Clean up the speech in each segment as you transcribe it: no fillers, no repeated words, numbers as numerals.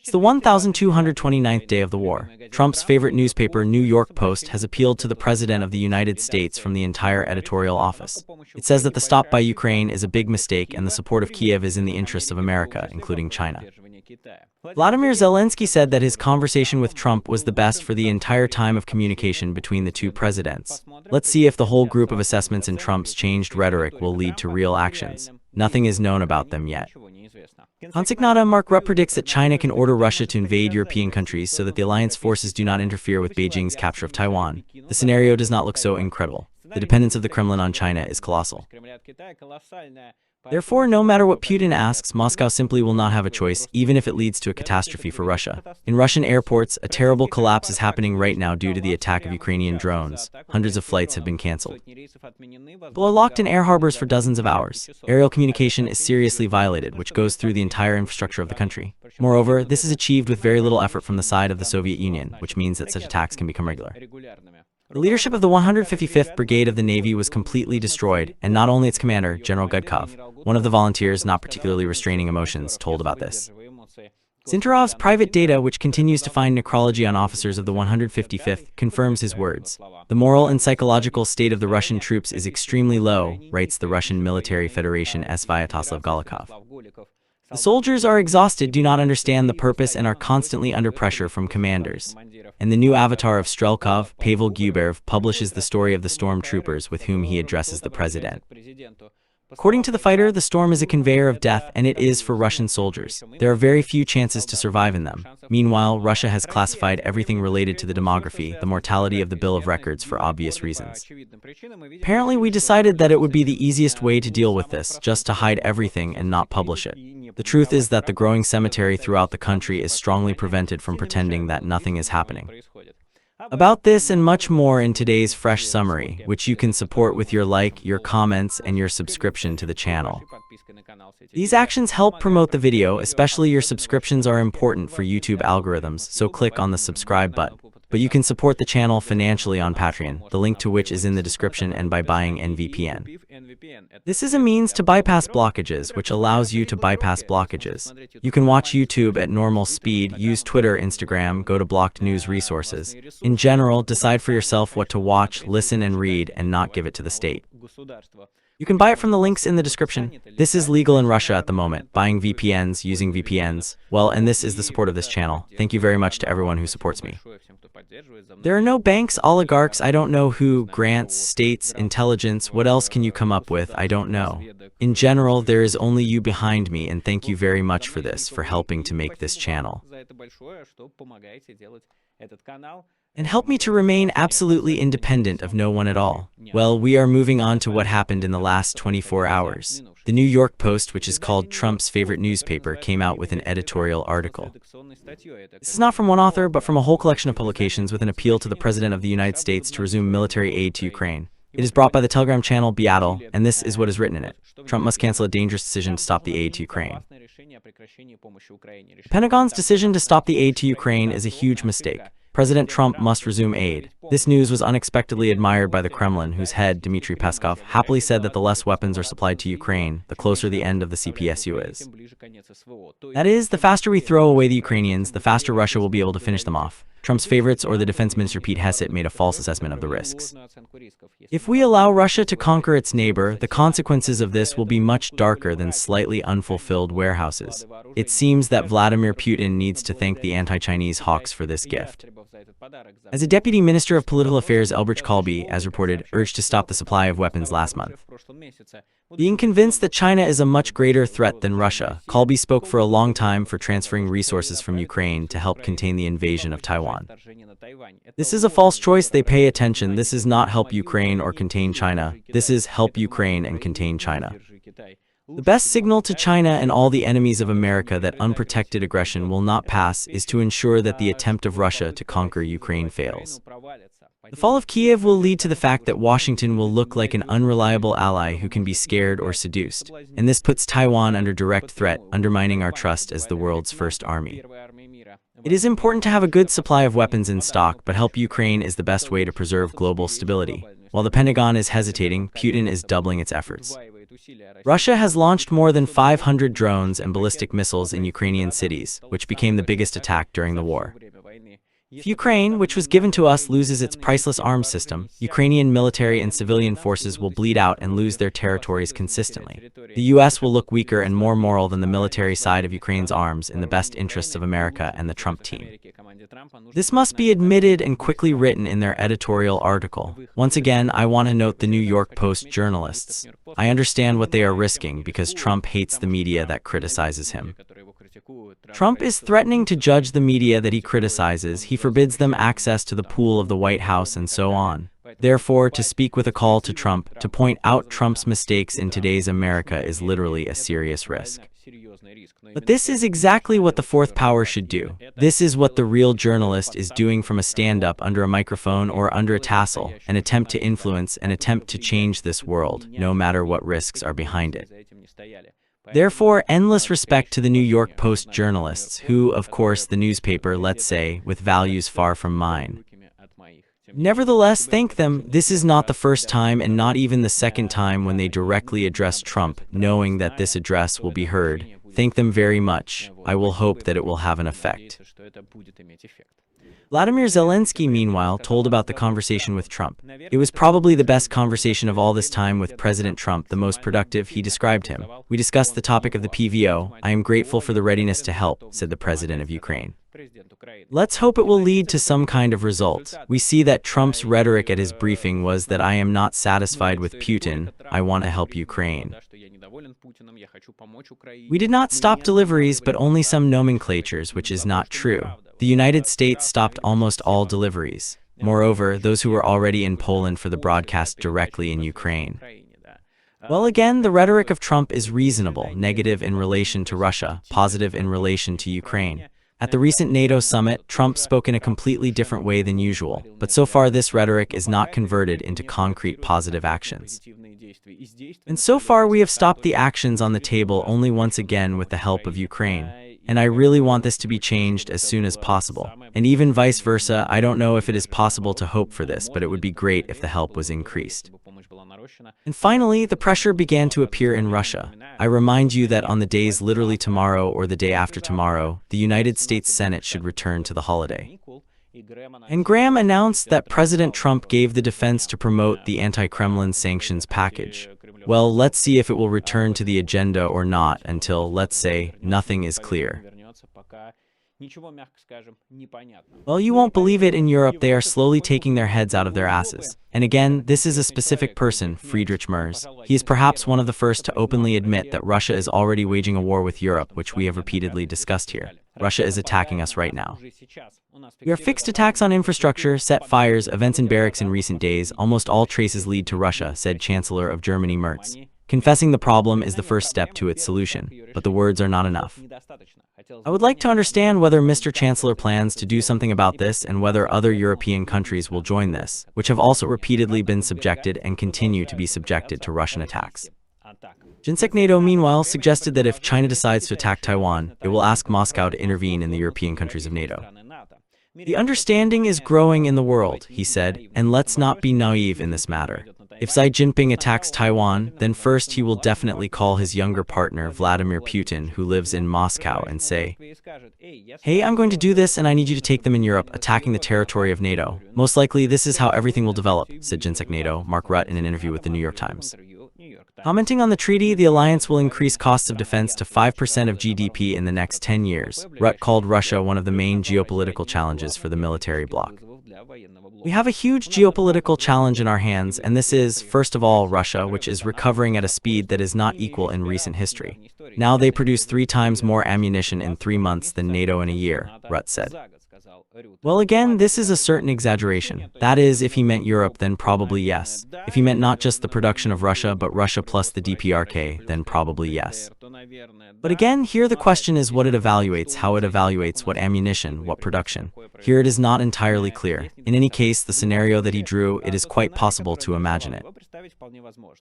It's the 1229th day of the war. Trump's favorite newspaper, New York Post, has appealed to the President of the United States from the entire editorial office. It says that the stop by Ukraine is a big mistake and the support of Kyiv is in the interests of America, including China. Volodymyr Zelensky said that his conversation with Trump was the best for the entire time of communication between the two presidents. Let's see if the whole group of assessments in Trump's changed rhetoric will lead to real actions. Nothing is known about them yet. Consignata Mark Rutte predicts that China can order Russia to invade European countries so that the alliance forces do not interfere with Beijing's capture of Taiwan. The scenario does not look so incredible. The dependence of the Kremlin on China is colossal. Therefore, no matter what Putin asks, Moscow simply will not have a choice, even if it leads to a catastrophe for Russia. In Russian airports, a terrible collapse is happening right now due to the attack of Ukrainian drones. Hundreds of flights have been cancelled. People are locked in air harbors for dozens of hours. Aerial communication is seriously violated, which goes through the entire infrastructure of the country. Moreover, this is achieved with very little effort from the side of the Soviet Union, which means that such attacks can become regular. The leadership of the 155th Brigade of the Navy was completely destroyed, and not only its commander, General Gudkov, one of the volunteers not particularly restraining emotions, told about this. Zintarov's private data, which continues to find necrology on officers of the 155th, confirms his words. The moral and psychological state of the Russian troops is extremely low, writes the Russian Military Federation Svyatoslav Golikov. The soldiers are exhausted, do not understand the purpose, and are constantly under pressure from commanders. And the new avatar of Strelkov, Pavel Guberov, publishes the story of the stormtroopers with whom he addresses the president. According to the fighter, the storm is a conveyor of death, and it is for Russian soldiers. There are very few chances to survive in them. Meanwhile, Russia has classified everything related to the demography, the mortality of the Bill of Records, for obvious reasons. Apparently, we decided that it would be the easiest way to deal with this, just to hide everything and not publish it. The truth is that the growing cemetery throughout the country is strongly prevented from pretending that nothing is happening. About this and much more in today's fresh summary, which you can support with your like, your comments, and your subscription to the channel. These actions help promote the video, especially your subscriptions are important for YouTube algorithms, so click on the subscribe button. But you can support the channel financially on Patreon, the link to which is in the description, and by buying NVPN. This is a means to bypass blockages, which allows you to bypass blockages. You can watch YouTube at normal speed, use Twitter, Instagram, go to blocked news resources. In general, decide for yourself what to watch, listen, and read, and not give it to the state. You can buy it from the links in the description. This is legal in Russia at the moment, buying VPNs, using VPNs. Well, and this is the support of this channel. Thank you very much to everyone who supports me. There are no banks, oligarchs, I don't know who, grants, states, intelligence, what else can you come up with, I don't know. In general, there is only you behind me, and thank you very much for this, for helping to make this channel. And help me to remain absolutely independent of no one at all. Well, we are moving on to what happened in the last 24 hours. The New York Post, which is called Trump's favorite newspaper, came out with an editorial article. This is not from one author, but from a whole collection of publications with an appeal to the President of the United States to resume military aid to Ukraine. It is brought by the Telegram channel Beatle, and this is what is written in it. Trump must cancel a dangerous decision to stop the aid to Ukraine. The Pentagon's decision to stop the aid to Ukraine is a huge mistake. President Trump must resume aid. This news was unexpectedly admired by the Kremlin, whose head, Dmitry Peskov, happily said that the less weapons are supplied to Ukraine, the closer the end of the CPSU is. That is, the faster we throw away the Ukrainians, the faster Russia will be able to finish them off. Trump's favorites, or the defense minister Pete Hegseth, made a false assessment of the risks. If we allow Russia to conquer its neighbor, the consequences of this will be much darker than slightly unfulfilled warehouses. It seems that Vladimir Putin needs to thank the anti-Chinese hawks for this gift. As a deputy minister of political affairs, Elbrich Kolbe, as reported, urged to stop the supply of weapons last month. Being convinced that China is a much greater threat than Russia, Kolbe spoke for a long time for transferring resources from Ukraine to help contain the invasion of Taiwan. This is a false choice. They pay attention. This is not help Ukraine or contain China. This is help Ukraine and contain China. The best signal to China and all the enemies of America that unprotected aggression will not pass is to ensure that the attempt of Russia to conquer Ukraine fails. The fall of Kyiv will lead to the fact that Washington will look like an unreliable ally who can be scared or seduced, and this puts Taiwan under direct threat, undermining our trust as the world's first army. It is important to have a good supply of weapons in stock, but help Ukraine is the best way to preserve global stability. While the Pentagon is hesitating, Putin is doubling its efforts. Russia has launched more than 500 drones and ballistic missiles in Ukrainian cities, which became the biggest attack during the war. If Ukraine, which was given to us, loses its priceless arms system, Ukrainian military and civilian forces will bleed out and lose their territories consistently. The US will look weaker and more moral than the military side of Ukraine's arms in the best interests of America and the Trump team. This must be admitted and quickly written in their editorial article. Once again, I want to note the New York Post journalists. I understand what they are risking because Trump hates the media that criticizes him. Trump is threatening to judge the media that he criticizes. He forbids them access to the pool of the White House and so on. Therefore, to speak with a call to Trump to point out Trump's mistakes in today's America is literally a serious risk. But this is exactly what the fourth power should do. This is what the real journalist is doing from a stand-up under a microphone or under a tassel, an attempt to influence, an attempt to change this world, no matter what risks are behind it. Therefore, endless respect to the New York Post journalists who, of course, the newspaper, let's say, with values far from mine. Nevertheless, thank them. This is not the first time and not even the second time when they directly address Trump, knowing that this address will be heard. Thank them very much. I will hope that it will have an effect. Volodymyr Zelensky, meanwhile, told about the conversation with Trump. It was probably the best conversation of all this time with President Trump, the most productive. He described him. We discussed the topic of the PVO. I am grateful for the readiness to help, said the president of Ukraine. Let's hope it will lead to some kind of result. We see that Trump's rhetoric at his briefing was that I am not satisfied with Putin, I want to help Ukraine. We did not stop deliveries, but only some nomenclatures, which is not true. The United States stopped almost all deliveries. Moreover, those who were already in Poland for the broadcast directly in Ukraine. Well, again, the rhetoric of Trump is reasonable, negative in relation to Russia, positive in relation to Ukraine. At the recent NATO summit, Trump spoke in a completely different way than usual, but so far this rhetoric is not converted into concrete positive actions. And so far we have stopped the actions on the table only once again with the help of Ukraine. And I really want this to be changed as soon as possible. And even vice versa, I don't know if it is possible to hope for this, but it would be great if the help was increased. And finally, the pressure began to appear in Russia. I remind you that on the days literally tomorrow or the day after tomorrow, the United States Senate should return to the holiday. And Graham announced that President Trump gave the defense to promote the anti-Kremlin sanctions package. Well, let's see if it will return to the agenda or not until, let's say, nothing is clear. Well, you won't believe it, in Europe they are slowly taking their heads out of their asses. And again, this is a specific person, Friedrich Merz. He is perhaps one of the first to openly admit that Russia is already waging a war with Europe, which we have repeatedly discussed here. Russia is attacking us right now. We are fixed attacks on infrastructure, set fires, events in barracks in recent days. Almost all traces lead to Russia, said Chancellor of Germany Merz. Confessing the problem is the first step to its solution, but the words are not enough. I would like to understand whether Mr. Chancellor plans to do something about this and whether other European countries will join this, which have also repeatedly been subjected and continue to be subjected to Russian attacks. Gensec NATO, meanwhile, suggested that if China decides to attack Taiwan, it will ask Moscow to intervene in the European countries of NATO. The understanding is growing in the world, he said, and let's not be naive in this matter. If Xi Jinping attacks Taiwan, then first he will definitely call his younger partner Vladimir Putin, who lives in Moscow, and say, "Hey, I'm going to do this and I need you to take them in Europe, attacking the territory of NATO. Most likely this is how everything will develop," said Gensec NATO, Mark Rutte, in an interview with the New York Times. Commenting on the treaty, the alliance will increase costs of defense to 5% of GDP in the next 10 years. Rutte called Russia one of the main geopolitical challenges for the military bloc. We have a huge geopolitical challenge in our hands, and this is, first of all, Russia, which is recovering at a speed that is not equal in recent history. Now they produce 3 times more ammunition in 3 months than NATO in a year, Rutte said. Well, again, this is a certain exaggeration. That is, if he meant Europe, then probably yes. If he meant not just the production of Russia, but Russia plus the DPRK, then probably yes. But again, here the question is what it evaluates, how it evaluates, what ammunition, what production. Here it is not entirely clear. In any case, the scenario that he drew, it is quite possible to imagine it.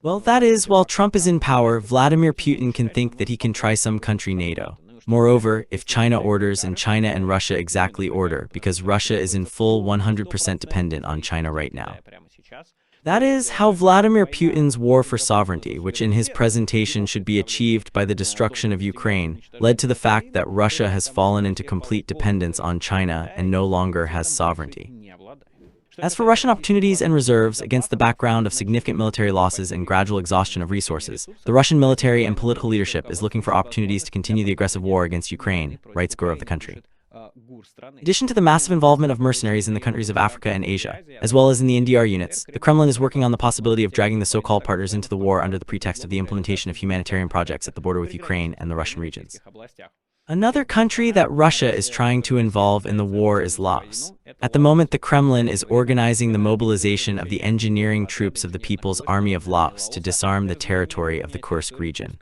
Well, that is, while Trump is in power, Vladimir Putin can think that he can try some country NATO. Moreover, if China orders and China and Russia exactly order, because Russia is in full 100% dependent on China right now. That is how Vladimir Putin's war for sovereignty, which in his presentation should be achieved by the destruction of Ukraine, led to the fact that Russia has fallen into complete dependence on China and no longer has sovereignty. As for Russian opportunities and reserves, against the background of significant military losses and gradual exhaustion of resources, the Russian military and political leadership is looking for opportunities to continue the aggressive war against Ukraine, writes Guru of the country. In addition to the massive involvement of mercenaries in the countries of Africa and Asia, as well as in the NDR units, the Kremlin is working on the possibility of dragging the so-called partners into the war under the pretext of the implementation of humanitarian projects at the border with Ukraine and the Russian regions. Another country that Russia is trying to involve in the war is Laos. At the moment, the Kremlin is organizing the mobilization of the engineering troops of the People's Army of Laos to disarm the territory of the Kursk region.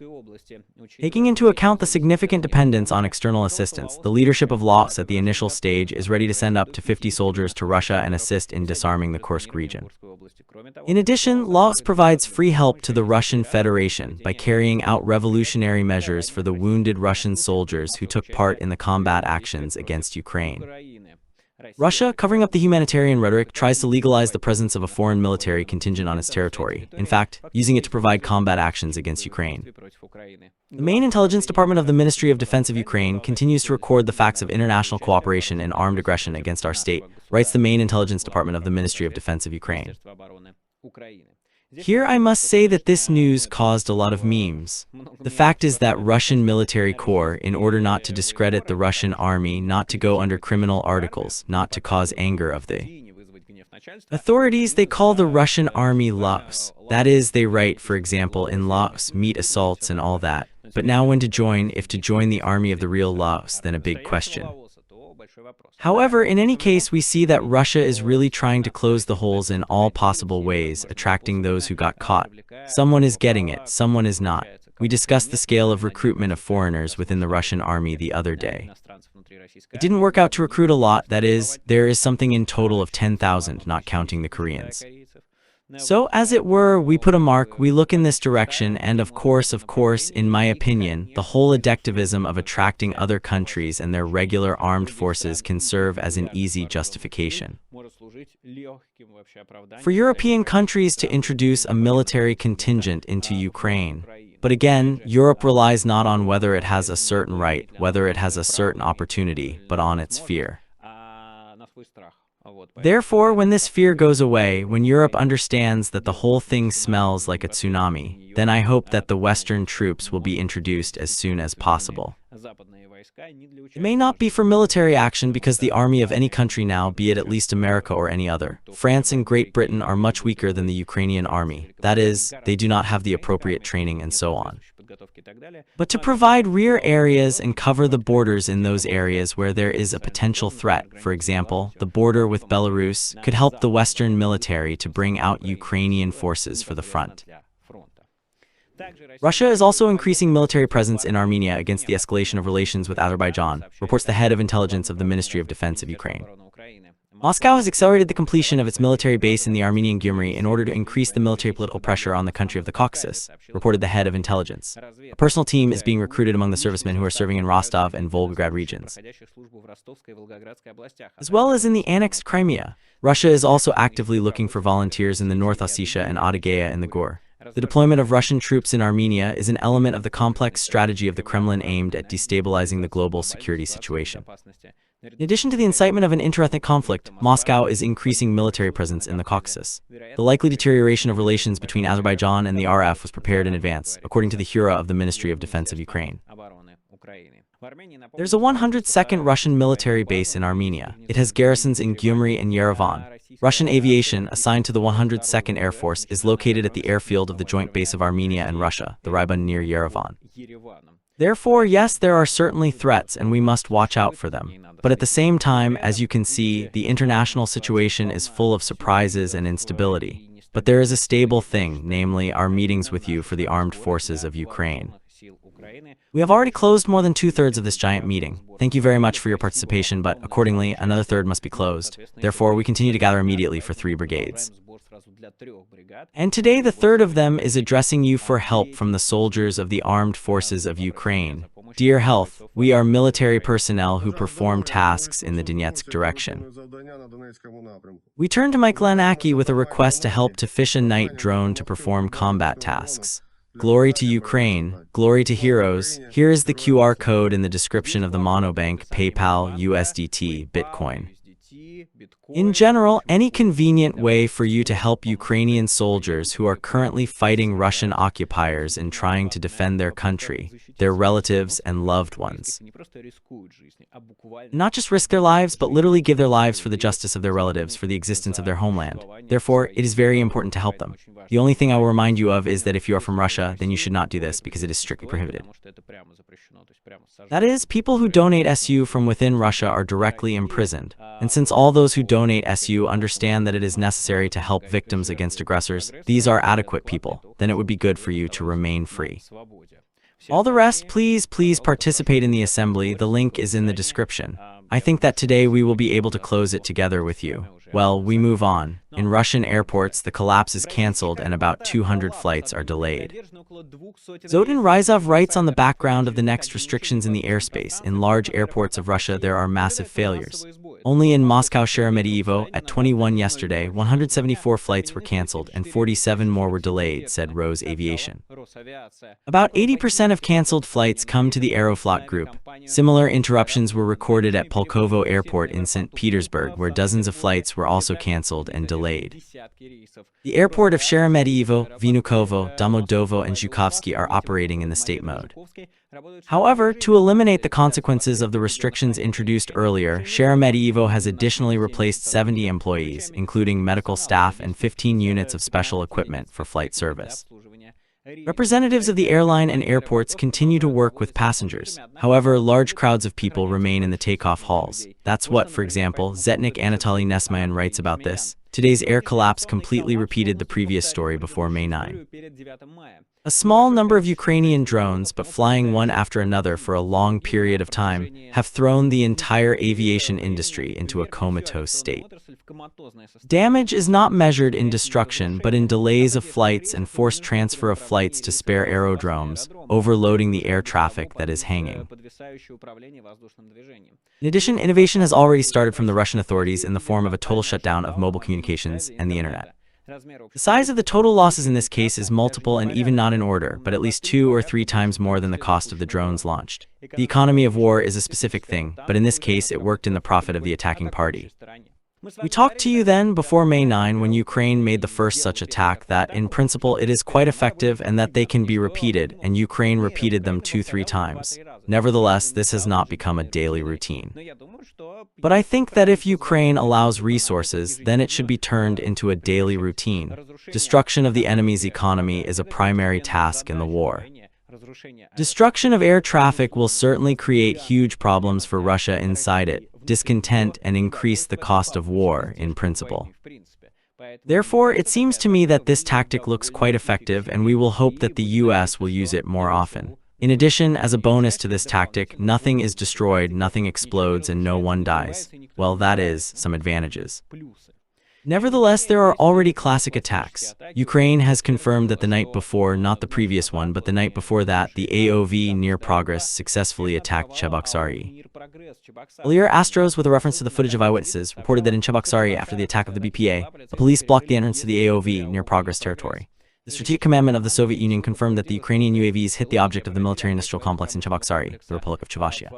Taking into account the significant dependence on external assistance, the leadership of Laos at the initial stage is ready to send up to 50 soldiers to Russia and assist in disarming the Kursk region. In addition, Laos provides free help to the Russian Federation by carrying out revolutionary measures for the wounded Russian soldiers who took part in the combat actions against Ukraine. Russia, covering up the humanitarian rhetoric, tries to legalize the presence of a foreign military contingent on its territory, in fact, using it to provide combat actions against Ukraine. The main intelligence department of the Ministry of Defense of Ukraine continues to record the facts of international cooperation in armed aggression against our state, writes the main intelligence department of the Ministry of Defense of Ukraine. Here I must say that this news caused a lot of memes. The fact is that Russian military corps, in order not to discredit the Russian army, not to go under criminal articles, not to cause anger of the authorities, they call the Russian army Laos. That is, they write, for example, in Laos, meat assaults and all that. But now when to join, if to join the army of the real Laos, then a big question. However, in any case, we see that Russia is really trying to close the holes in all possible ways, attracting those who got caught. Someone is getting it, someone is not. We discussed the scale of recruitment of foreigners within the Russian army the other day. It didn't work out to recruit a lot, that is, there is something in total of 10,000, not counting the Koreans. So, as it were, we put a mark, we look in this direction, and of course, in my opinion, the whole addictivism of attracting other countries and their regular armed forces can serve as an easy justification for European countries to introduce a military contingent into Ukraine. But again, Europe relies not on whether it has a certain right, whether it has a certain opportunity, but on its fear. Therefore, when this fear goes away, when Europe understands that the whole thing smells like a tsunami, then I hope that the Western troops will be introduced as soon as possible. It may not be for military action because the army of any country now, be it at least America or any other, France and Great Britain, are much weaker than the Ukrainian army. That is, they do not have the appropriate training and so on. But to provide rear areas and cover the borders in those areas where there is a potential threat, for example, the border with Belarus, could help the Western military to bring out Ukrainian forces for the front. Russia is also increasing military presence in Armenia against the escalation of relations with Azerbaijan, reports the head of intelligence of the Ministry of Defense of Ukraine. Moscow has accelerated the completion of its military base in the Armenian Gyumri in order to increase the military political pressure on the country of the Caucasus, reported the head of intelligence. A personal team is being recruited among the servicemen who are serving in Rostov and Volgograd regions, as well as in the annexed Crimea. Russia is also actively looking for volunteers in the North Ossetia and Adygea in the Gur. The deployment of Russian troops in Armenia is an element of the complex strategy of the Kremlin aimed at destabilizing the global security situation. In addition to the incitement of an interethnic conflict, Moscow is increasing military presence in the Caucasus. The likely deterioration of relations between Azerbaijan and the RF was prepared in advance, according to the Hura of the Ministry of Defense of Ukraine. There's a 102nd Russian military base in Armenia. It has garrisons in Gyumri and Yerevan. Russian aviation, assigned to the 102nd Air Force, is located at the airfield of the joint base of Armenia and Russia, the Rybun near Yerevan. Therefore, yes, there are certainly threats and we must watch out for them. But at the same time, as you can see, the international situation is full of surprises and instability. But there is a stable thing, namely our meetings with you for the armed forces of Ukraine. We have already closed more than 2/3 of this giant meeting. Thank you very much for your participation, but accordingly, another third must be closed. Therefore, we continue to gather immediately for 3 brigades. And today, the third of them is addressing you for help from the soldiers of the armed forces of Ukraine. Dear Health, we are military personnel who perform tasks in the Donetsk direction. We turn to Mike Nacke with a request to help to fish a night drone to perform combat tasks. Glory to Ukraine, glory to heroes. Here is the QR code in the description of the Monobank, PayPal, USDT, Bitcoin. In general, any convenient way for you to help Ukrainian soldiers who are currently fighting Russian occupiers and trying to defend their country, their relatives and loved ones. Not just risk their lives, but literally give their lives for the justice of their relatives, for the existence of their homeland. Therefore, it is very important to help them. The only thing I will remind you of is that if you are from Russia, then you should not do this because it is strictly prohibited. That is, people who donate SU from within Russia are directly imprisoned. And since all those who donate SU understand that it is necessary to help victims against aggressors, these are adequate people, then it would be good for you to remain free. All the rest, please participate in the assembly. The link is in the description. I think that today we will be able to close it together with you. Well, we move on. In Russian airports, the collapse is cancelled and about 200 flights are delayed. Zotin Ryzov writes on the background of the next restrictions in the airspace. In large airports of Russia, there are massive failures. Only in Moscow Sheremetyevo, at 21 yesterday, 174 flights were cancelled and 47 more were delayed, said Rose Aviation. About 80% of cancelled flights come to the Aeroflot group. Similar interruptions were recorded at Pulkovo Airport in St. Petersburg, where dozens of flights were also cancelled and delayed. The airport of Sheremetyevo, Vnukovo, Domodedovo, and Zhukovsky are operating in the state mode. However, to eliminate the consequences of the restrictions introduced earlier, Sheremetyevo has additionally replaced 70 employees, including medical staff and 15 units of special equipment for flight service. Representatives of the airline and airports continue to work with passengers. However, large crowds of people remain in the takeoff halls. That's what, for example, Zetnik Anatoly Nesmayan writes about this. Today's air collapse completely repeated the previous story before May 9. A small number of Ukrainian drones, but flying one after another for a long period of time, have thrown the entire aviation industry into a comatose state. Damage is not measured in destruction, but in delays of flights and forced transfer of flights to spare aerodromes, overloading the air traffic that is hanging. In addition, innovation has already started from the Russian authorities in the form of a total shutdown of mobile communications and the internet. The size of the total losses in this case is multiple and even not in order, but at least 2 or 3 times more than the cost of the drones launched. The economy of war is a specific thing, but in this case it worked in the profit of the attacking party. We talked to you then before May 9 when Ukraine made the first such attack that, in principle, it is quite effective and that they can be repeated, and Ukraine repeated them 2-3 times. Nevertheless, this has not become a daily routine. But I think that if Ukraine allows resources, then it should be turned into a daily routine. Destruction of the enemy's economy is a primary task in the war. Destruction of air traffic will certainly create huge problems for Russia inside it, discontent, and increase the cost of war, in principle. Therefore, it seems to me that this tactic looks quite effective, and we will hope that the US will use it more often. In addition, as a bonus to this tactic, nothing is destroyed, nothing explodes, and no one dies. Well, that is some advantages. Nevertheless, there are already classic attacks. Ukraine has confirmed that the night before, not the previous one, but the night before that, the AOV near progress successfully attacked Cheboksary. Earlier, Astros, with a reference to the footage of eyewitnesses, reported that in Cheboksary, after the attack of the BPA, the police blocked the entrance to the AOV near progress territory. The Strategic Commandment of the Soviet Union confirmed that the Ukrainian UAVs hit the object of the military industrial complex in Cheboksary, the Republic of Chuvashia.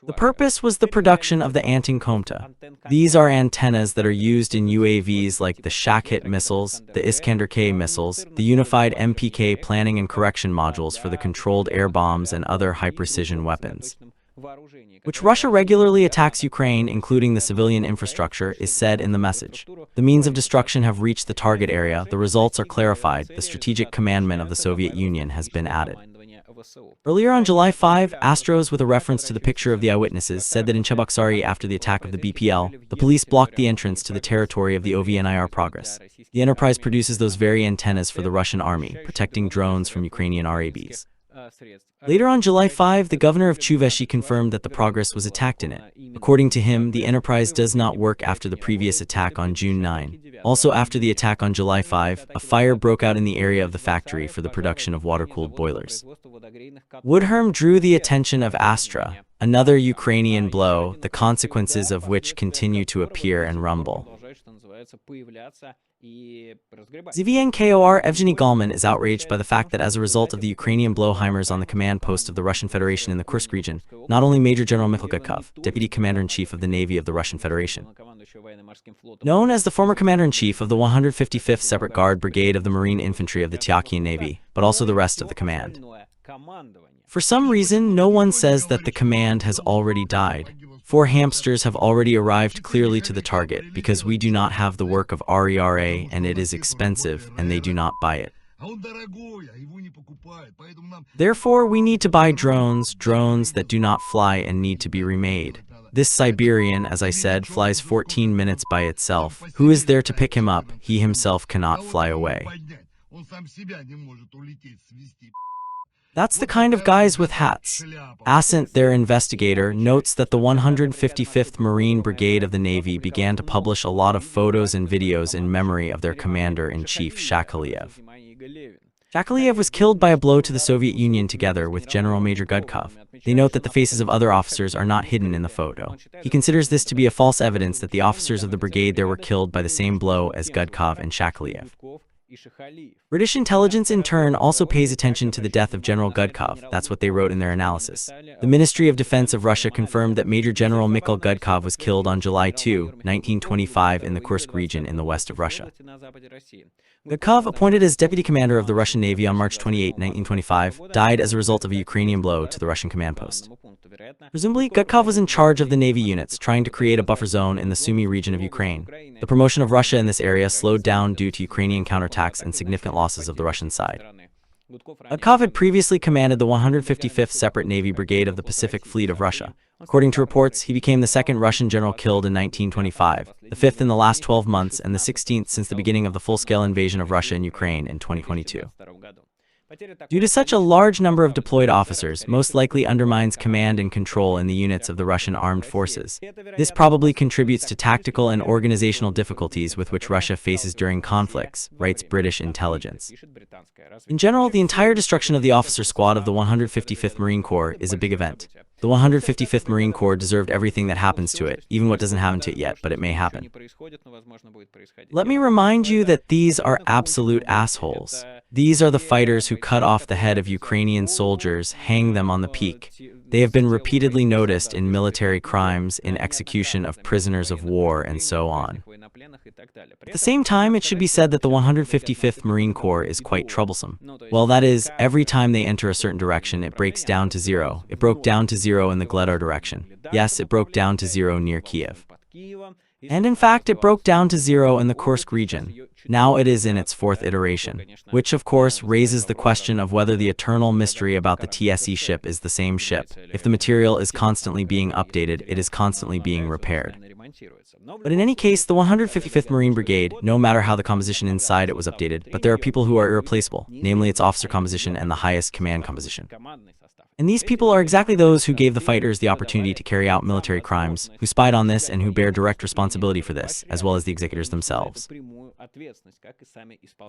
The purpose was the production of the Anting-Komta. These are antennas that are used in UAVs like the Shakhid missiles, the Iskander-K missiles, the Unified MPK planning and correction modules for the controlled air bombs and other high-precision weapons, which Russia regularly attacks Ukraine, including the civilian infrastructure, is said in the message. The means of destruction have reached the target area, the results are clarified, the strategic commandment of the Soviet Union has been added. Earlier on July 5, Astros, with a reference to the picture of the eyewitnesses, said that in Cheboksary, after the attack of the BPL, the police blocked the entrance to the territory of the OVNIR Progress. The enterprise produces those very antennas for the Russian army, protecting drones from Ukrainian RABs. Later on July 5, the governor of Cheboksary confirmed that the Progress was attacked in it. According to him, the enterprise does not work after the previous attack on June 9. Also after the attack on July 5, a fire broke out in the area of the factory for the production of water-cooled boilers. Woodherm drew the attention of Astra, another Ukrainian blow, the consequences of which continue to appear and rumble. ZVNKOR Evgeny Galman is outraged by the fact that as a result of the Ukrainian blowheimers on the command post of the Russian Federation in the Kursk region, not only Major General Mikhail Gudkov, Deputy Commander-in-Chief of the Navy of the Russian Federation, known as the former Commander-in-Chief of the 155th Separate Guard Brigade of the Marine Infantry of the Taiwan Navy, but also the rest of the command. For some reason, no one says that the command has already died. 4 hamsters have already arrived clearly to the target because we do not have the work of RERA and it is expensive and they do not buy it. Therefore, we need to buy drones that do not fly and need to be remade. This Siberian, as I said, flies 14 minutes by itself. Who is there to pick him up? He himself cannot fly away. That's the kind of guys with hats. Ascent, their investigator, notes that the 155th Marine Brigade of the Navy began to publish a lot of photos and videos in memory of their commander-in-chief Shakaliev. Shakaliev was killed by a blow to the Soviet Union together with General Major Gudkov. They note that the faces of other officers are not hidden in the photo. He considers this to be a false evidence that the officers of the brigade there were killed by the same blow as Gudkov and Shakaliev. British intelligence in turn also pays attention to the death of General Gudkov. That's what they wrote in their analysis. The Ministry of Defense of Russia confirmed that Major General Mikhail Gudkov was killed on July 2, 1925 in the Kursk region in the west of Russia. Gudkov, appointed as deputy commander of the Russian Navy on March 28, 1925, died as a result of a Ukrainian blow to the Russian command post. Presumably, Gudkov was in charge of the Navy units, trying to create a buffer zone in the Sumy region of Ukraine. The promotion of Russia in this area slowed down due to Ukrainian counterattacks and significant losses of the Russian side. Gudkov had previously commanded the 155th Separate Navy Brigade of the Pacific Fleet of Russia. According to reports, he became the second Russian general killed in 1925, the 5th in the last 12 months, and the 16th since the beginning of the full-scale invasion of Russia in Ukraine in 2022. Due to such a large number of deployed officers, most likely undermines command and control in the units of the Russian armed forces. This probably contributes to tactical and organizational difficulties with which Russia faces during conflicts, writes British intelligence. In general, the entire destruction of the officer squad of the 155th Marine Corps is a big event. The 155th Marine Corps deserved everything that happens to it, even what doesn't happen to it yet, but it may happen. Let me remind you that these are absolute assholes. These are the fighters who cut off the head of Ukrainian soldiers, hang them on the peak. They have been repeatedly noticed in military crimes, in execution of prisoners of war, and so on. At the same time, it should be said that the 155th Marine Corps is quite troublesome. Well, that is, every time they enter a certain direction, it breaks down to zero. It broke down to zero in the Gledar direction. Yes, it broke down to zero near Kyiv. And in fact, it broke down to zero in the Kursk region. Now it is in its 4th iteration, which of course raises the question of whether the eternal mystery about the TSE ship is the same ship. If the material is constantly being updated, it is constantly being repaired. But in any case, the 155th Marine Brigade, no matter how the composition inside it was updated, but there are people who are irreplaceable, namely its officer composition and the highest command composition. And these people are exactly those who gave the fighters the opportunity to carry out military crimes, who spied on this and who bear direct responsibility for this, as well as the executors themselves.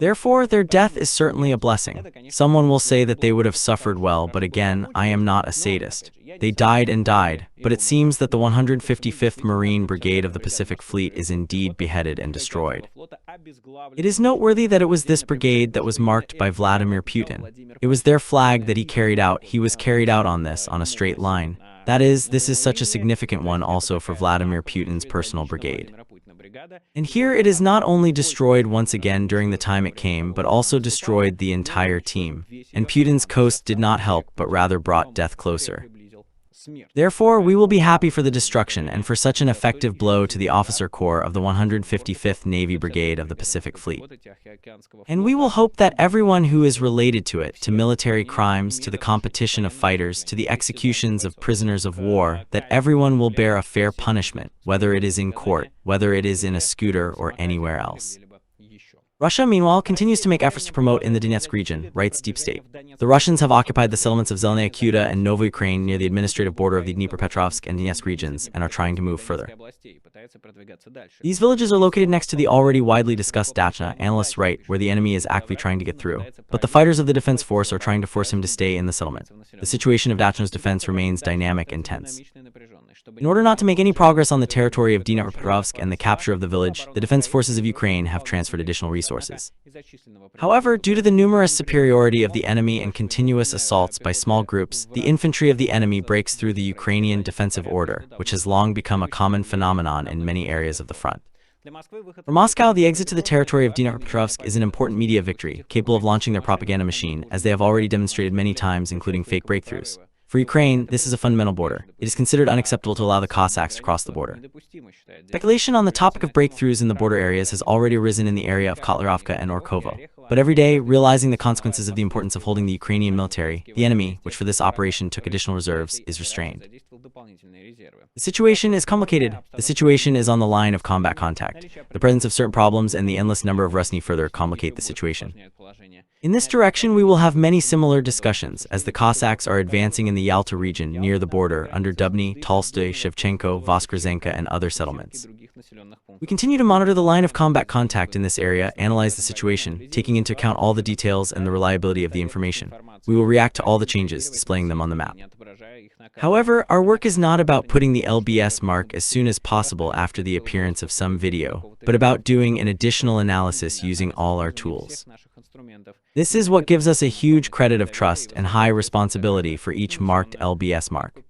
Therefore, their death is certainly a blessing. Someone will say that they would have suffered well, but again, I am not a sadist. They died and died, but it seems that the 155th Marine Brigade of the Pacific Fleet is indeed beheaded and destroyed. It is noteworthy that it was this brigade that was marked by Vladimir Putin. It was their flag that he carried out. He was carried out on this, on a straight line. That is, this is such a significant one also for Vladimir Putin's personal brigade. And here it is not only destroyed once again during the time it came, but also destroyed the entire team. And Putin's coast did not help, but rather brought death closer. Therefore, we will be happy for the destruction and for such an effective blow to the officer corps of the 155th Navy Brigade of the Pacific Fleet. And we will hope that everyone who is related to it, to military crimes, to the competition of fighters, to the executions of prisoners of war, that everyone will bear a fair punishment, whether it is in court, whether it is in a scooter or anywhere else. Russia, meanwhile, continues to make efforts to promote in the Donetsk region, writes Deep State. The Russians have occupied the settlements of Zelensky and Novonikolaivka near the administrative border of the Dnipropetrovsk and Donetsk regions and are trying to move further. These villages are located next to the already widely discussed Dachna, analysts write, where the enemy is actively trying to get through. But the fighters of the defense force are trying to force him to stay in the settlement. The situation of Dachna's defense remains dynamic and tense. In order not to make any progress on the territory of Dnipropetrovsk and the capture of the village, the defense forces of Ukraine have transferred additional resources. However, due to the numerous superiority of the enemy and continuous assaults by small groups, the infantry of the enemy breaks through the Ukrainian defensive order, which has long become a common phenomenon in many areas of the front. For Moscow, the exit to the territory of Dnipropetrovsk is an important media victory, capable of launching their propaganda machine, as they have already demonstrated many times, including fake breakthroughs. For Ukraine, this is a fundamental border. It is considered unacceptable to allow the Cossacks to cross the border. Speculation on the topic of breakthroughs in the border areas has already arisen in the area of Kotlyarevka and Orkovo. But every day, realizing the consequences of the importance of holding the Ukrainian military, the enemy, which for this operation took additional reserves, is restrained. The situation is complicated. The situation is on the line of combat contact. The presence of certain problems and the endless number of Rusny further complicate the situation. In this direction, we will have many similar discussions, as the Cossacks are advancing in the Yalta region near the border under Dubny, Tolstoy, Shevchenko, Voskresenka, and other settlements. We continue to monitor the line of combat contact in this area, analyze the situation, taking into account all the details and the reliability of the information. We will react to all the changes, displaying them on the map. However, our work is not about putting the LBS mark as soon as possible after the appearance of some video, but about doing an additional analysis using all our tools. This is what gives us a huge credit of trust and high responsibility for each marked LBS mark.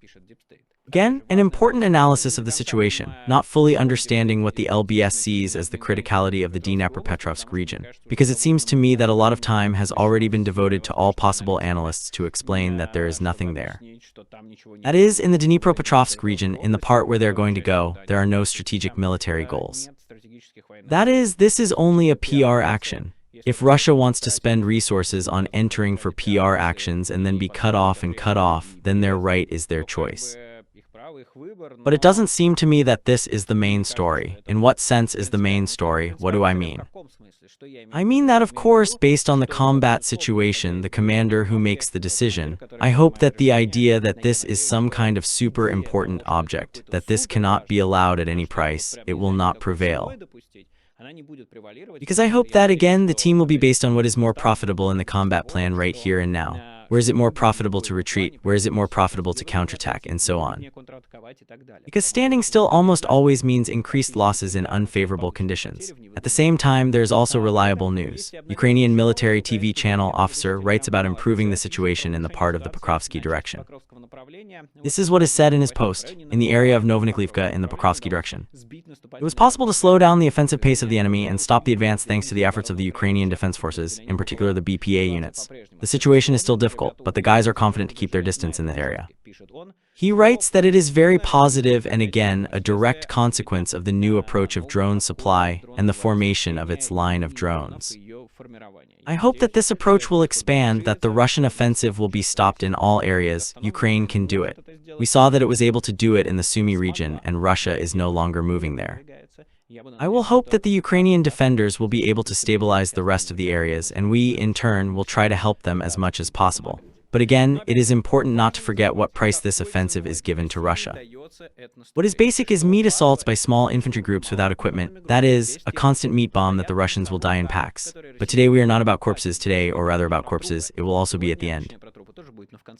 Again, an important analysis of the situation, not fully understanding what the LBS sees as the criticality of the Dnipropetrovsk region, because it seems to me that a lot of time has already been devoted to all possible analysts to explain that there is nothing there. That is, in the Dnipropetrovsk region, in the part where they're going to go, there are no strategic military goals. That is, this is only a PR action. If Russia wants to spend resources on entering for PR actions and then be cut off, then their right is their choice. But it doesn't seem to me that this is the main story. In what sense is the main story? What do I mean? I mean that, of course, based on the combat situation, the commander who makes the decision, I hope that the idea that this is some kind of super important object, that this cannot be allowed at any price, it will not prevail. Because I hope that, again, the team will be based on what is more profitable in the combat plan right here and now. Where is it more profitable to retreat? Where is it more profitable to counterattack? And so on. Because standing still almost always means increased losses in unfavorable conditions. At the same time, there is also reliable news. Ukrainian military TV channel officer writes about improving the situation in the part of the Pokrovsky direction. This is what is said in his post, in the area of Novonikolaivka in the Pokrovsky direction. It was possible to slow down the offensive pace of the enemy and stop the advance thanks to the efforts of the Ukrainian defense forces, in particular the BPA units. The situation is still difficult, but the guys are confident to keep their distance in the area. He writes that it is very positive and again a direct consequence of the new approach of drone supply and the formation of its line of drones. I hope that this approach will expand, that the Russian offensive will be stopped in all areas. Ukraine can do it. We saw that it was able to do it in the Sumy region, and Russia is no longer moving there. I will hope that the Ukrainian defenders will be able to stabilize the rest of the areas, and we, in turn, will try to help them as much as possible. But again, it is important not to forget what price this offensive is given to Russia. What is basic is meat assaults by small infantry groups without equipment, that is, a constant meat bomb that the Russians will die in packs. But today we are not about corpses today, or rather about corpses, it will also be at the end.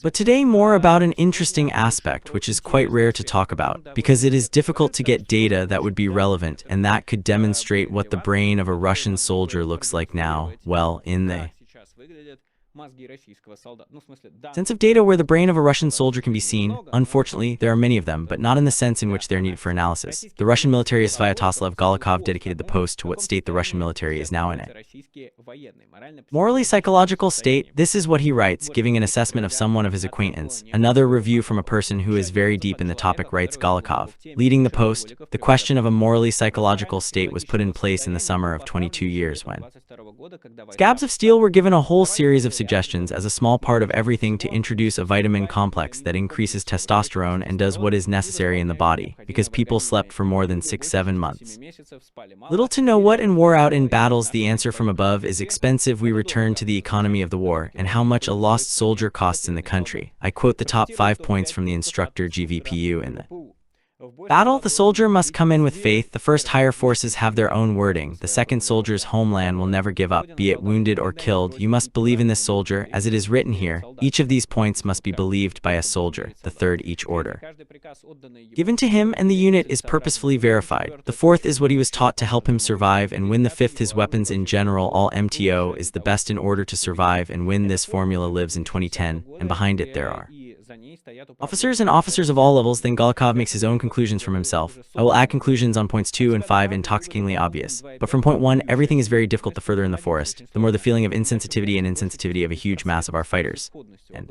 But today more about an interesting aspect which is quite rare to talk about, because it is difficult to get data that would be relevant and that could demonstrate what the brain of a Russian soldier looks like now, well, in the sense of data where the brain of a Russian soldier can be seen. Unfortunately, there are many of them, but not in the sense in which they are needed for analysis. The Russian military Svyatoslav Golikov dedicated the post to what state the Russian military is now in it. Morally psychological state, this is what he writes, giving an assessment of someone of his acquaintance. Another review from a person who is very deep in the topic, writes Golikov. Leading the post, the question of a morally psychological state was put in place in the summer of 22 years when scabs of steel were given a whole series of suggestions as a small part of everything to introduce a vitamin complex that increases testosterone and does what is necessary in the body, because people slept for more than 6-7 months. Little to know what and wore out in battles. The answer from above is expensive. We return to the economy of the war and how much a lost soldier costs in the country. I quote the top 5 points from the instructor GVPU in the battle. The soldier must come in with faith. The first, higher forces have their own wording. The second, soldier's homeland will never give up, be it wounded or killed. You must believe in this soldier, as it is written here. Each of these points must be believed by a soldier. The third, each order given to him and the unit is purposefully verified. The fourth is what he was taught to help him survive and win. The fifth, his weapons in general. All MTO is the best in order to survive and win. This formula lives in 2010, and behind it there are officers and officers of all levels. Then Golikov makes his own conclusions from himself. I will add conclusions on points 2 and 5, intoxicatingly obvious. But from point 1, everything is very difficult. The further in the forest, the more the feeling of insensitivity of a huge mass of our fighters. And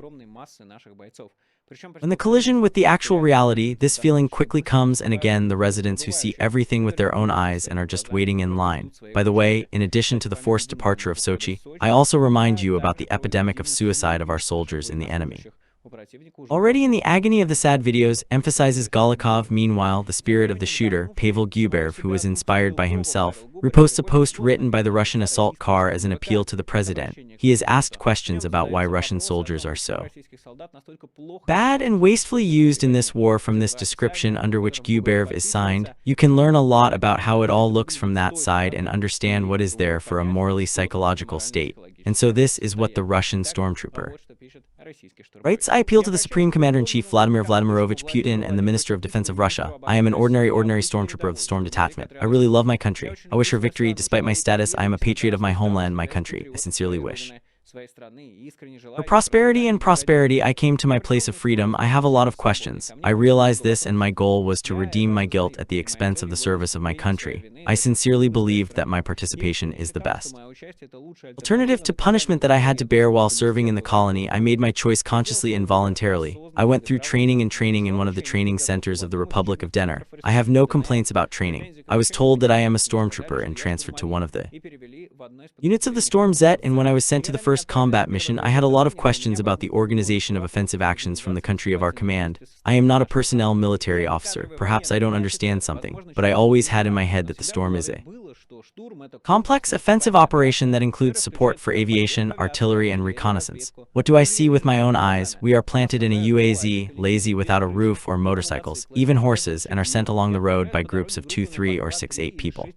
when the collision with the actual reality, this feeling quickly comes, and again the residents who see everything with their own eyes and are just waiting in line. By the way, in addition to the forced departure of Sochi, I also remind you about the epidemic of suicide of our soldiers in the enemy. Already in the agony of the sad videos, emphasizes Golikov. Meanwhile, the spirit of the shooter, Pavel Guberv, who was inspired by himself, reposts a post written by the Russian assault car as an appeal to the president. He is asked questions about why Russian soldiers are so bad and wastefully used in this war. From this description, under which Guberv is signed, you can learn a lot about how it all looks from that side and understand what is there for a morally psychological state. And so this is what the Russian stormtrooper writes. I appeal to the Supreme Commander-in-Chief Vladimir Vladimirovich Putin and the Minister of Defense of Russia. I am an ordinary stormtrooper of the Storm Detachment. I really love my country. I wish her victory. Despite my status, I am a patriot of my homeland, my country. I sincerely wish for prosperity and prosperity. I came to my place of freedom. I have a lot of questions. I realize this, and my goal was to redeem my guilt at the expense of the service of my country. I sincerely believed that my participation is the best alternative to punishment that I had to bear while serving in the colony. I made my choice consciously and voluntarily. I went through training in one of the training centers of the Republic of Denar. I have no complaints about training. I was told that I am a stormtrooper and transferred to one of the units of the Storm Zet, and when I was sent to the first combat mission, I had a lot of questions about the organization of offensive actions from the country of our command. I am not a personnel military officer. Perhaps I don't understand something, but I always had in my head that the Storm is a complex offensive operation that includes support for aviation, artillery, and reconnaissance. What do I see with my own eyes? We are planted in a UAZ, lazy, without a roof or motorcycles, even horses, and are sent along the road by groups of 2, 3, or 6, 8 people.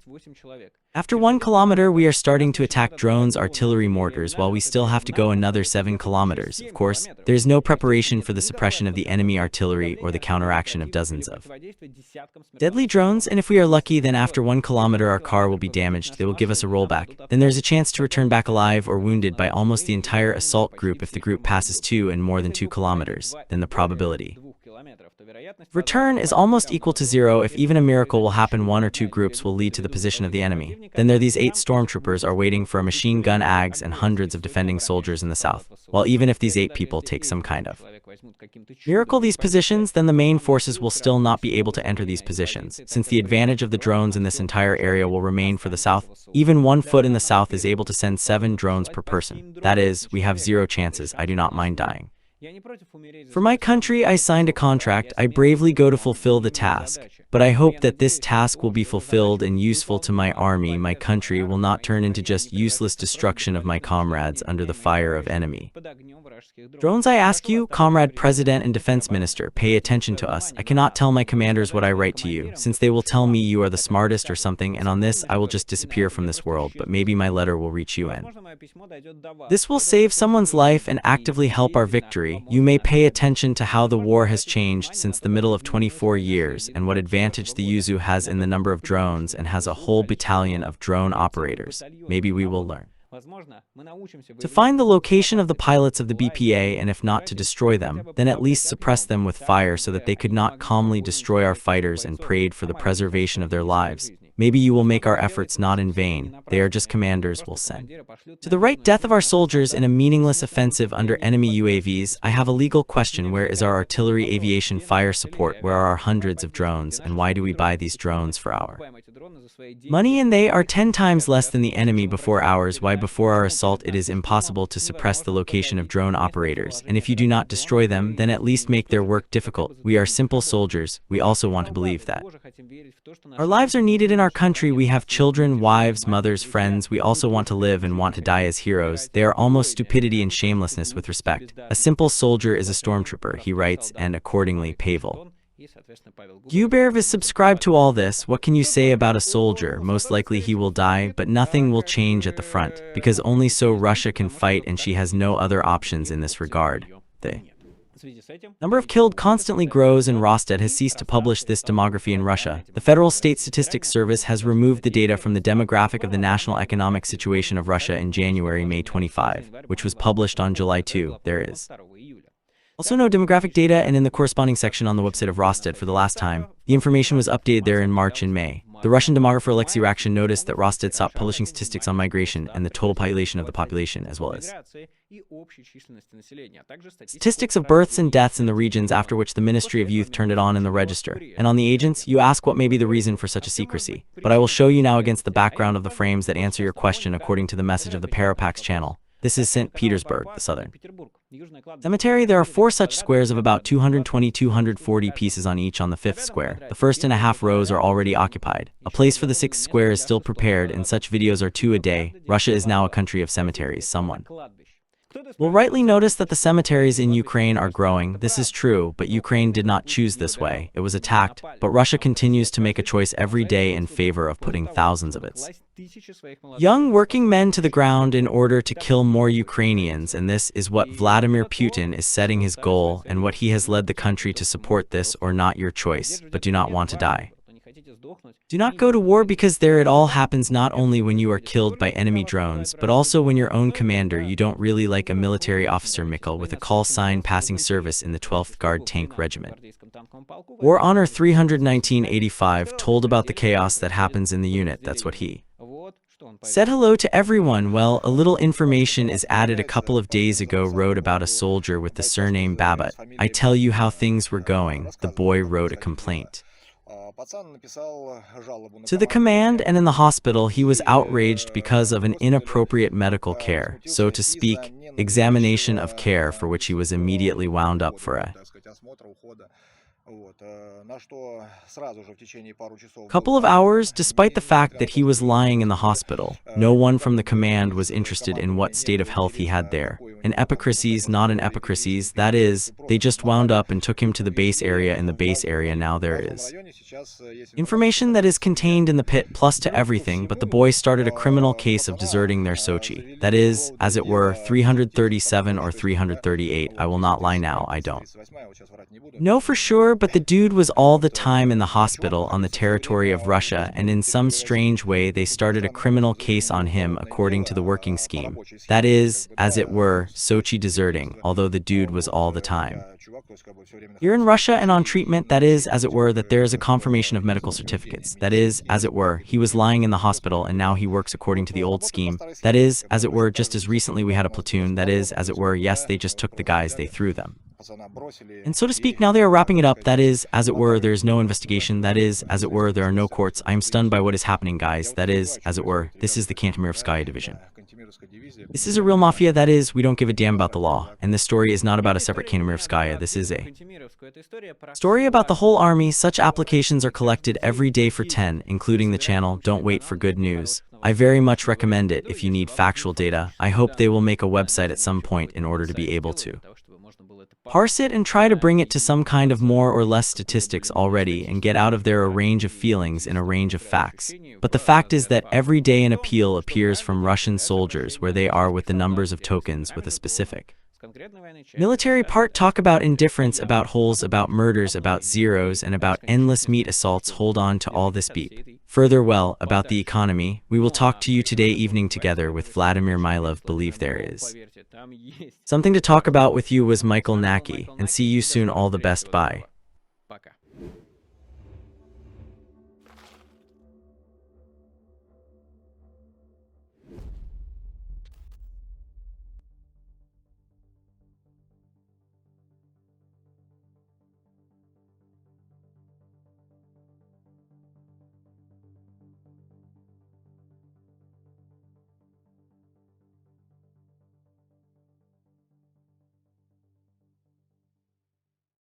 After 1 kilometer, we are starting to attack drones, artillery, mortars, while we still have to go another 7 kilometers. Of course, there is no preparation for the suppression of the enemy artillery or the counteraction of dozens of deadly drones, and if we are lucky, then after 1 kilometer our car will be damaged. They will give us a rollback. Then there's a chance to return back alive or wounded by almost the entire assault group. If the group passes 2 and more than 2 kilometers, then the probability return is almost equal to 0. If even a miracle will happen, 1 or 2 groups will lead to the position of the enemy. Then there these 8 stormtroopers are waiting for a machine gun AGS and hundreds of defending soldiers in the south. Well, even if these 8 people take some kind of miracle these positions, then the main forces will still not be able to enter these positions, since the advantage of the drones in this entire area will remain for the south. Even 1 foot in the south is able to send 7 drones per person. That is, we have 0 chances. I do not mind dying. For my country, I signed a contract. I bravely go to fulfill the task. But I hope that this task will be fulfilled and useful to my army. My country will not turn into just useless destruction of my comrades under the fire of enemy drones. I ask you, Comrade President and Defense Minister, pay attention to us. I cannot tell my commanders what I write to you, since they will tell me you are the smartest or something, and on this I will just disappear from this world, but maybe my letter will reach you, and this will save someone's life and actively help our victory. You may pay attention to how the war has changed since the middle of 24 years and what advantage the Yuzu has in the number of drones and has a whole battalion of drone operators. Maybe we will learn to find the location of the pilots of the BPA, and if not to destroy them, then at least suppress them with fire so that they could not calmly destroy our fighters, and prayed for the preservation of their lives. Maybe you will make our efforts not in vain. They are just commanders will send to the right death of our soldiers in a meaningless offensive under enemy UAVs. I have a legal question. Where is our artillery aviation fire support? Where are our hundreds of drones, and why do we buy these drones for our Money and they are 10 times less than the enemy before ours. Why before our assault it is impossible to suppress the location of drone operators, and if you do not destroy them, then at least make their work difficult. We are simple soldiers, we also want to believe that. Our lives are needed in our country, we have children, wives, mothers, friends, we also want to live and want to die as heroes. They are almost stupidity and shamelessness with respect. A simple soldier is a stormtrooper, he writes, and accordingly Pavel. Guberv is subscribed to all this. What can you say about a soldier? Most likely he will die, but nothing will change at the front, because only so Russia can fight and she has no other options in this regard. The number of killed constantly grows and Rutte has ceased to publish this demography in Russia. The Federal State Statistics Service has removed the data from the demographic of the national economic situation of Russia in January-May 25, which was published on July 2. There is also no demographic data, and in the corresponding section on the website of Rutte for the last time, the information was updated there in March and May. The Russian demographer Alexei Rakshin noticed that Rutte stopped publishing statistics on migration and the total population of the population, as well as statistics of births and deaths in the regions, after which the Ministry of Youth turned it on in the register. And on the agents, you ask what may be the reason for such a secrecy. But I will show you now against the background of the frames that answer your question according to the message of the Parapax channel. This is St. Petersburg, the southern cemetery. There are 4 such squares of about 220-240 pieces on each. On the 5th square, the first and a half rows are already occupied. A place for the 6th square is still prepared, and such videos are 2 a day. Russia is now a country of cemeteries. Someone will rightly notice that the cemeteries in Ukraine are growing. This is true, but Ukraine did not choose this way. It was attacked, but Russia continues to make a choice every day in favor of putting thousands of its young working men to the ground in order to kill more Ukrainians, and this is what Vladimir Putin is setting his goal, and what he has led the country to support this or not your choice, but do not want to die. Do not go to war, because there it all happens not only when you are killed by enemy drones, but also when your own commander you don't really like, a military officer Mikhail with a call sign passing service in the 12th Guard Tank Regiment. War Honor 31985 told about the chaos that happens in the unit. That's what he said. Hello to everyone. Well, a little information is added. A couple of days ago wrote about a soldier with the surname Babut. I tell you how things were going. The boy wrote a complaint to the command, and in the hospital he was outraged because of an inappropriate medical care, so to speak, examination of care, for which he was immediately wound up for a couple of hours, despite the fact that he was lying in the hospital. No one from the command was interested in what state of health he had there. An epicracies, not an epicracies, that is, they just wound up and took him to the base area. In the base area now there is information that is contained in the pit plus to everything, but the boy started a criminal case of deserting their Sochi. That is, as it were, 337 or 338. I will not lie now, I don't know for sure, but the dude was all the time in the hospital on the territory of Russia, and in some strange way they started a criminal case on him according to the working scheme. That is, as it were, Sochi deserting, although the dude was all the time here in Russia and on treatment. That is, as it were, that there is a confirmation of medical certificates. That is, as it were, he was lying in the hospital and now he works according to the old scheme. That is, as it were, just as recently we had a platoon. That is, as it were, yes, they just took the guys, they threw them, and so to speak, now they are wrapping it up. That is, as it were, there is no investigation. That is, as it were, there are no courts. I am stunned by what is happening, guys. That is, as it were, this is the Kantemirovskaya Division. This is a real mafia. That is, we don't give a damn about the law. And this story is not about a separate Kantemirovskaya. This is a story about the whole army. Such applications are collected every day for 10, including the channel. Don't wait for good news. I very much recommend it if you need factual data. I hope they will make a website at some point in order to be able to parse it and try to bring it to some kind of more or less statistics already and get out of there a range of feelings and a range of facts. But the fact is that every day an appeal appears from Russian soldiers where they are with the numbers of tokens with a specific military part. Talk about indifference, about holes, about murders, about zeros, and about endless meat assaults. Hold on to all this beep. Further, well, about the economy, we will talk to you today evening together with Vladimir Milov. Believe there is something to talk about with you was Michael Nacke, and see you soon. All the best. Bye.